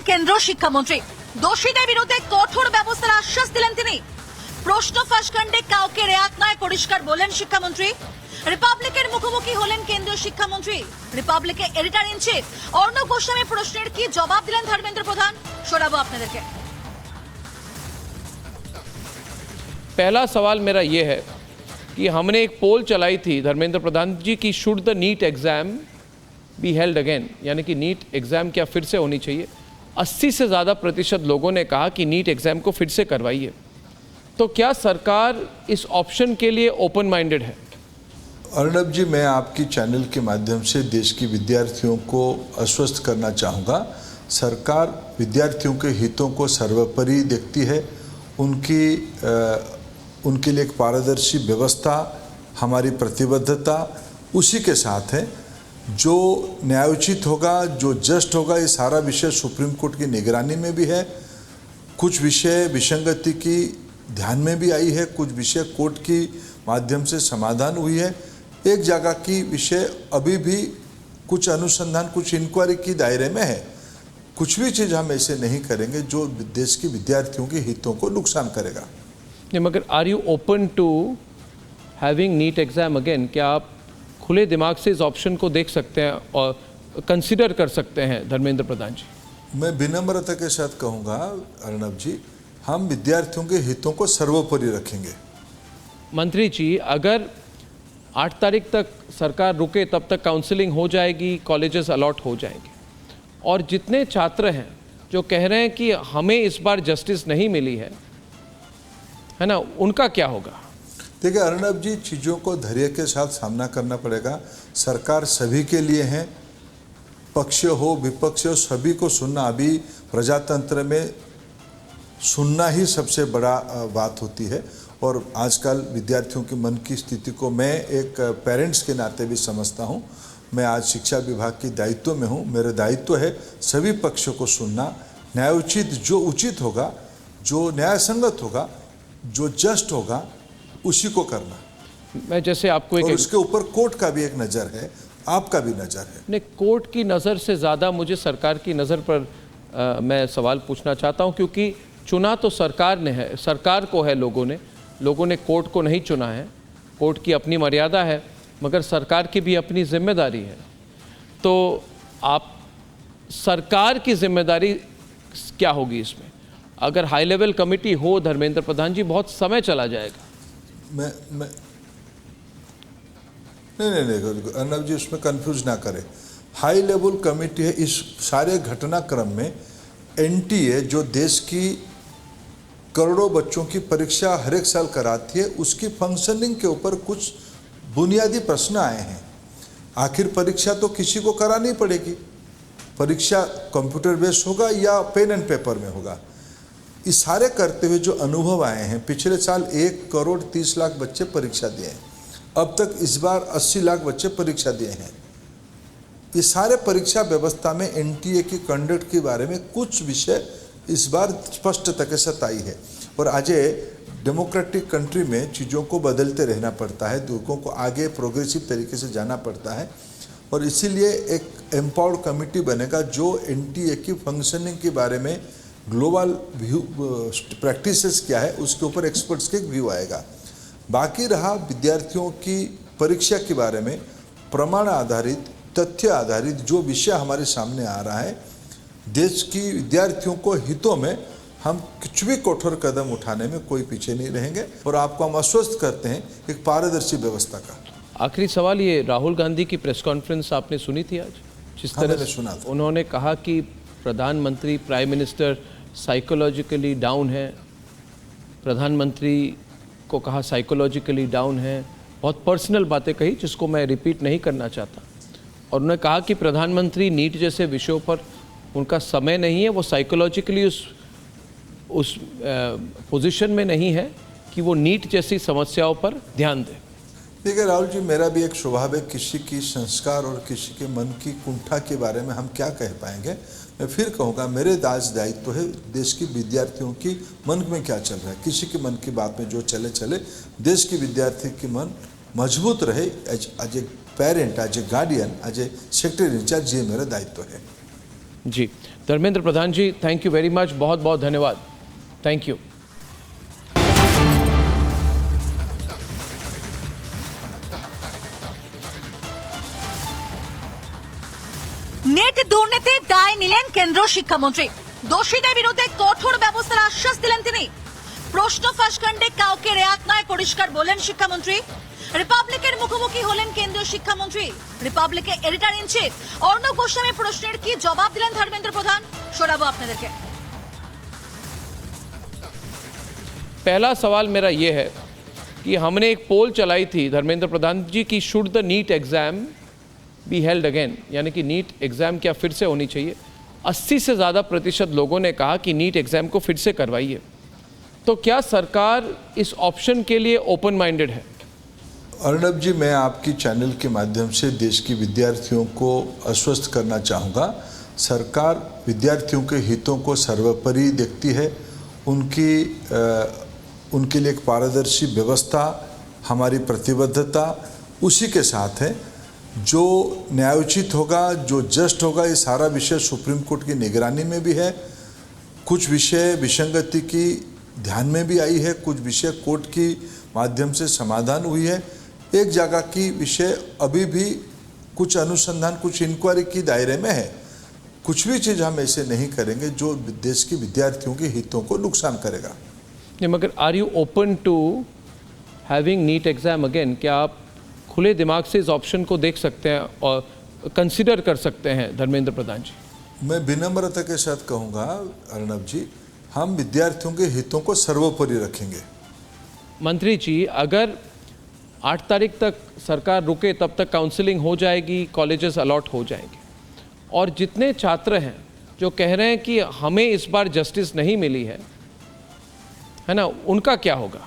কেন্দ্রীয় শিক্ষামন্ত্রী। দোষীদের বিরুদ্ধে কঠোর ব্যবস্থার আশ্বাস দিলেন তিনি। প্রশ্ন ফাঁস কাণ্ডে কাউকে রেয়াত নয় পরিষ্কার বলেন শিক্ষামন্ত্রী। রিপাবলিকের মুখোমুখি হলেন কেন্দ্রীয় শিক্ষামন্ত্রী। রিপাবলিকে editor in chief Arnab Goswami প্রশ্নের কি জবাব দিলেন ধর্মেন্দ্র প্রধান, শোনাবো আপনাদেরকে। पहला सवाल मेरा ये है कि हमने एक पोल चलाई थी धर्मेंद्र प्रधान जी की, should the NEET exam be held again, यानी कि नीट एग्ज़ाम क्या फिर से होनी चाहिए। 80 से ज़्यादा प्रतिशत लोगों ने कहा कि नीट एग्ज़ाम को फिर से करवाइए। तो क्या सरकार इस ऑप्शन के लिए ओपन माइंडेड है? अर्णब जी, मैं आपकी चैनल के माध्यम से देश के विद्यार्थियों को आश्वस्त करना चाहूँगा। सरकार विद्यार्थियों के हितों को सर्वोपरि देखती है। उनके लिए एक पारदर्शी व्यवस्था हमारी प्रतिबद्धता उसी के साथ है। जो न्यायोचित होगा, जो जस्ट होगा, ये सारा विषय सुप्रीम कोर्ट की निगरानी में भी है। कुछ विषय विसंगति की ध्यान में भी आई है, कुछ विषय कोर्ट की माध्यम से समाधान हुई है। एक जगह की विषय अभी भी कुछ अनुसंधान, कुछ इंक्वायरी की दायरे में है। कुछ भी चीज़ हम ऐसे नहीं करेंगे जो देश के विद्यार्थियों के हितों को नुकसान करेगा। नहीं, मगर are you open to having NEET exam again? क्या आप खुले दिमाग से इस ऑप्शन को देख सकते हैं और कंसिडर कर सकते हैं धर्मेंद्र प्रधान जी? मैं विनम्रता के साथ कहूँगा अर्णब जी, हम विद्यार्थियों के हितों को सर्वोपरि रखेंगे। मंत्री जी, अगर 8 तारीख तक सरकार रुके तब तक काउंसलिंग हो जाएगी, कॉलेजेस अलॉट हो जाएंगे, और जितने छात्र हैं जो कह रहे हैं कि हमें इस बार जस्टिस नहीं मिली है ना, उनका क्या होगा? देखिए अर्णब जी, चीज़ों को धैर्य के साथ सामना करना पड़ेगा। सरकार सभी के लिए है, पक्ष हो विपक्ष हो, सभी को सुनना। अभी प्रजातंत्र में सुनना ही सबसे बड़ा बात होती है। और आजकल विद्यार्थियों के मन की स्थिति को मैं एक पेरेंट्स के नाते भी समझता हूँ। मैं आज शिक्षा विभाग के दायित्व में हूँ। मेरा दायित्व है सभी पक्षों को सुनना, न्यायोचित जो उचित होगा, जो न्यायसंगत होगा, जो जस्ट होगा, उसी को करना। मैं जैसे आपको और उसके ऊपर कोर्ट का भी एक नज़र है, आपका भी नज़र है। नहीं, कोर्ट की नज़र से ज़्यादा मुझे सरकार की नज़र पर मैं सवाल पूछना चाहता हूं, क्योंकि चुना तो सरकार ने है, सरकार को है, लोगों ने कोर्ट को नहीं चुना है। कोर्ट की अपनी मर्यादा है, मगर सरकार की भी अपनी जिम्मेदारी है। तो आप सरकार की जिम्मेदारी क्या होगी इसमें? अगर हाई लेवल कमेटी हो धर्मेंद्र प्रधान जी, बहुत समय चला जाएगा। मैं नहीं अर्णब जी, उसमें कंफ्यूज ना करें। हाई लेवल कमेटी है। इस सारे घटनाक्रम में एनटीए जो देश की करोड़ों बच्चों की परीक्षा हर एक साल कराती है, उसकी फंक्शनिंग के ऊपर कुछ बुनियादी प्रश्न आए हैं। आखिर परीक्षा तो किसी को करानी पड़ेगी। परीक्षा कंप्यूटर बेस्ड होगा या पेन एंड पेपर में होगा। इस सारे करते हुए जो अनुभव आए हैं, पिछले साल 1,30,00,000 बच्चे परीक्षा दिए हैं। अब तक इस बार 80 लाख बच्चे परीक्षा दिए हैं। ये सारे परीक्षा व्यवस्था में एनटीए की कंडक्ट के बारे में कुछ विषय इस बार स्पष्टता के साथ आई है। और आज डेमोक्रेटिक कंट्री में चीज़ों को बदलते रहना पड़ता है, लोगों को आगे प्रोग्रेसिव तरीके से जाना पड़ता है। और इसीलिए एक एम्पावर्ड कमेटी बनेगा जो एनटीए की फंक्शनिंग के बारे में ग्लोबल व्यू, प्रैक्टिसेस क्या है, उसके ऊपर एक्सपर्ट्स के व्यू आएगा। बाकी रहा विद्यार्थियों की परीक्षा के बारे में प्रमाण आधारित, तथ्य आधारित जो विषय हमारे सामने आ रहा है, देश की विद्यार्थियों को हितों में हम कुछ भी कठोर कदम उठाने में कोई पीछे नहीं रहेंगे। और आपको हम आश्वस्त करते हैं एक पारदर्शी व्यवस्था का। आखिरी सवाल, ये राहुल गांधी की प्रेस कॉन्फ्रेंस आपने सुनी थी आज? जिस तरह से सुना था, उन्होंने कहा कि प्रधानमंत्री, प्राइम मिनिस्टर साइकोलॉजिकली डाउन है। प्रधानमंत्री को कहा साइकोलॉजिकली डाउन है। बहुत पर्सनल बातें कही जिसको मैं रिपीट नहीं करना चाहता। और उन्होंने कहा कि प्रधानमंत्री नीट जैसे विषयों पर उनका समय नहीं है, वो साइकोलॉजिकली उस पोजीशन में नहीं है कि वो नीट जैसी समस्याओं पर ध्यान दें। देखिए राहुल जी, मेरा भी एक स्वभाव है, किसी की संस्कार और किसी के मन की कुंठा के बारे में हम क्या कह पाएंगे। मैं फिर कहूँगा, मेरे दायित्व है देश की विद्यार्थियों की मन में क्या चल रहा है। किसी के मन की बात में जो चले, देश की विद्यार्थी की मन मजबूत रहे। As a parent, as a guardian, as a secretary incharge, ये मेरा दायित्व है। जी, Dharmendra Pradhan ji, thank you very much, बहुत बहुत धन्यवाद, थैंक यू। নেট দুর্নীতির দায় নিলেন কেন্দ্রীয় শিক্ষামন্ত্রী। দোষীদের বিরুদ্ধে কঠোর ব্যবস্থার আশ্বাস দিলেন তিনি। প্রশ্ন ফাঁস কাণ্ডে কাউকে রেয়াত নয় পরিষ্কার বলেন শিক্ষামন্ত্রী। রিপাবলিকের মুখোমুখি হলেন কেন্দ্রীয় শিক্ষামন্ত্রী। রিপাবলিকের editor in chief Arnab Goswami প্রশ্নের কি জবাব দিলেন ধর্মেন্দ্র প্রধান, শোনাবো আপনাদেরকে। पहला सवाल मेरा ये है कि हमने एक पोल चलाई थी धर्मेंद्र प्रधान जी की should the NEET exam be held again, यानी कि नीट एग्ज़ाम क्या फिर से होनी चाहिए। 80 से ज़्यादा प्रतिशत लोगों ने कहा कि नीट एग्ज़ाम को फिर से करवाइए। तो क्या सरकार इस ऑप्शन के लिए ओपन माइंडेड है? अर्णब जी, मैं आपकी चैनल के माध्यम से देश के विद्यार्थियों को आश्वस्त करना चाहूँगा। सरकार विद्यार्थियों के हितों को सर्वोपरि देखती है। उनके लिए एक पारदर्शी व्यवस्था हमारी प्रतिबद्धता उसी के साथ है। जो न्यायोचित होगा, जो जस्ट होगा, ये सारा विषय सुप्रीम कोर्ट की निगरानी में भी है। कुछ विषय विसंगति की ध्यान में भी आई है, कुछ विषय कोर्ट की माध्यम से समाधान हुई है। एक जगह की विषय अभी भी कुछ अनुसंधान, कुछ इंक्वायरी की दायरे में है। कुछ भी चीज़ हम ऐसे नहीं करेंगे जो देश के विद्यार्थियों के हितों को नुकसान करेगा। मगर are you open to having NEET exam again? क्या आप खुले दिमाग से इस ऑप्शन को देख सकते हैं और कंसिडर कर सकते हैं धर्मेंद्र प्रधान जी? मैं विनम्रता के साथ कहूँगा अर्णब जी, हम विद्यार्थियों के हितों को सर्वोपरि रखेंगे। मंत्री जी, अगर 8 तारीख तक सरकार रुके तब तक काउंसलिंग हो जाएगी, कॉलेजेस अलॉट हो जाएंगे, और जितने छात्र हैं जो कह रहे हैं कि हमें इस बार जस्टिस नहीं मिली है ना, उनका क्या होगा?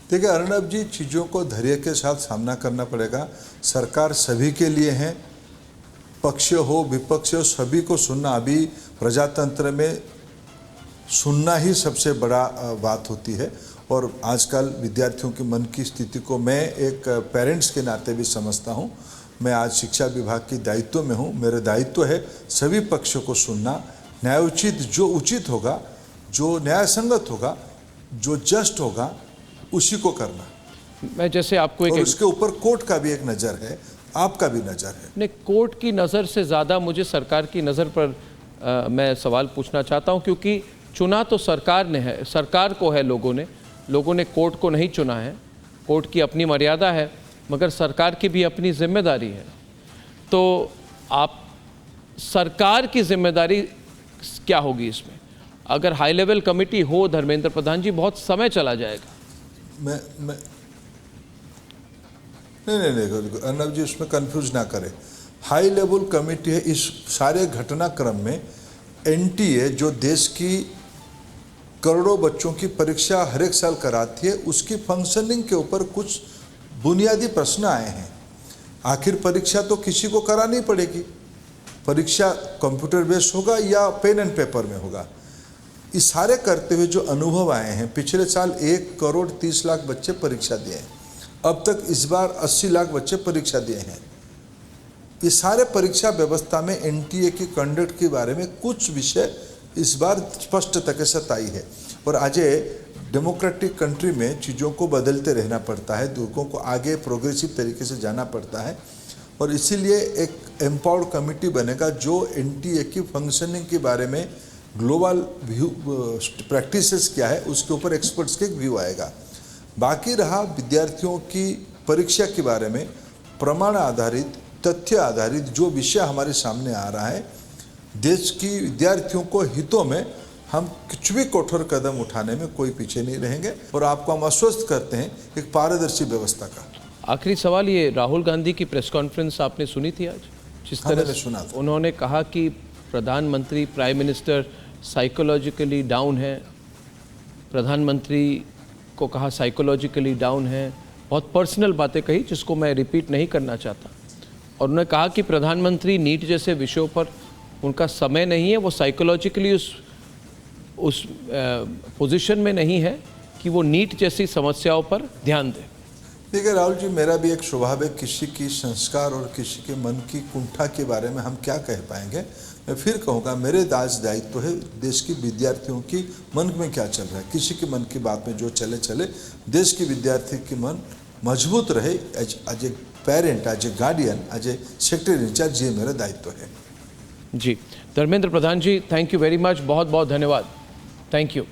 देखिए अर्णब जी, चीज़ों को धैर्य के साथ सामना करना पड़ेगा। सरकार सभी के लिए है, पक्ष हो विपक्ष हो, सभी को सुनना। अभी प्रजातंत्र में सुनना ही सबसे बड़ा बात होती है। और आजकल विद्यार्थियों के मन की स्थिति को मैं एक पेरेंट्स के नाते भी समझता हूँ। मैं आज शिक्षा विभाग के दायित्व में हूँ। मेरा दायित्व है सभी पक्षों को सुनना, न्यायोचित जो उचित होगा, जो न्यायसंगत होगा, जो जस्ट होगा, उसी को करना। मैं जैसे आपको और उसके ऊपर कोर्ट का भी एक नज़र है, आपका भी नज़र है। नहीं, कोर्ट की नज़र से ज़्यादा मुझे सरकार की नज़र पर मैं सवाल पूछना चाहता हूँ, क्योंकि चुना तो सरकार ने है, सरकार को है, लोगों ने कोर्ट को नहीं चुना है। कोर्ट की अपनी मर्यादा है, मगर सरकार की भी अपनी जिम्मेदारी है। तो आप सरकार की जिम्मेदारी क्या होगी इसमें? अगर हाई लेवल कमेटी हो धर्मेंद्र प्रधान जी, बहुत समय चला जाएगा। मैं नहीं अर्णब जी, उसमें कंफ्यूज ना करें। हाई लेवल कमेटी है। इस सारे घटनाक्रम में एनटीए जो देश की करोड़ों बच्चों की परीक्षा हर एक साल कराती है, उसकी फंक्शनिंग के ऊपर कुछ बुनियादी प्रश्न आए हैं। आखिर परीक्षा तो किसी को करानी पड़ेगी। परीक्षा कंप्यूटर बेस्ड होगा या पेन एंड पेपर में होगा। इस सारे करते हुए जो अनुभव आए हैं, पिछले साल 1,30,00,000 बच्चे परीक्षा दिए हैं। अब तक इस बार 80 लाख बच्चे परीक्षा दिए हैं। इस सारे परीक्षा व्यवस्था में एनटीए की कंडक्ट के बारे में कुछ विषय इस बार स्पष्टता के साथ आई है। और आज डेमोक्रेटिक कंट्री में चीज़ों को बदलते रहना पड़ता है, लोगों को आगे प्रोग्रेसिव तरीके से जाना पड़ता है। और इसीलिए एक एम्पावर्ड कमेटी बनेगा जो एनटीए की फंक्शनिंग के बारे में ग्लोबल व्यू प्रैक्टिसेस क्या है उसके ऊपर एक्सपर्ट्स के व्यू आएगा। बाकी रहा विद्यार्थियों की परीक्षा के बारे में प्रमाण आधारित, तथ्य आधारित जो विषय हमारे सामने आ रहा है, देश की विद्यार्थियों को हितों में हम कुछ भी कठोर कदम उठाने में कोई पीछे नहीं रहेंगे। और आपको हम आश्वस्त करते हैं एक पारदर्शी व्यवस्था का। आखिरी सवाल, ये राहुल गांधी की प्रेस कॉन्फ्रेंस आपने सुनी थी आज? जिस तरह मैंने सुना था। उन्होंने कहा कि प्रधानमंत्री, प्राइम मिनिस्टर साइकोलॉजिकली डाउन है। प्रधानमंत्री को कहा साइकोलॉजिकली डाउन है। बहुत पर्सनल बातें कही जिसको मैं रिपीट नहीं करना चाहता। और उन्होंने कहा कि प्रधानमंत्री नीट जैसे विषयों पर उनका समय नहीं है, वो साइकोलॉजिकली उस पोजीशन में नहीं है कि वो नीट जैसी समस्याओं पर ध्यान दें। देखिए राहुल जी, मेरा भी एक स्वभाव है, किसी की संस्कार और किसी के मन की कुंठा के बारे में हम क्या कह पाएंगे। मैं फिर कहूँगा मेरे दायित्व है देश की विद्यार्थियों की मन में क्या चल रहा है, किसी के मन की बात में जो चले चले, देश की विद्यार्थी की मन मजबूत रहे। As a parent, as a guardian, as a secretary incharge, ये मेरा दायित्व है। जी, Dharmendra Pradhan ji, thank you very much, बहुत बहुत धन्यवाद, थैंक यू।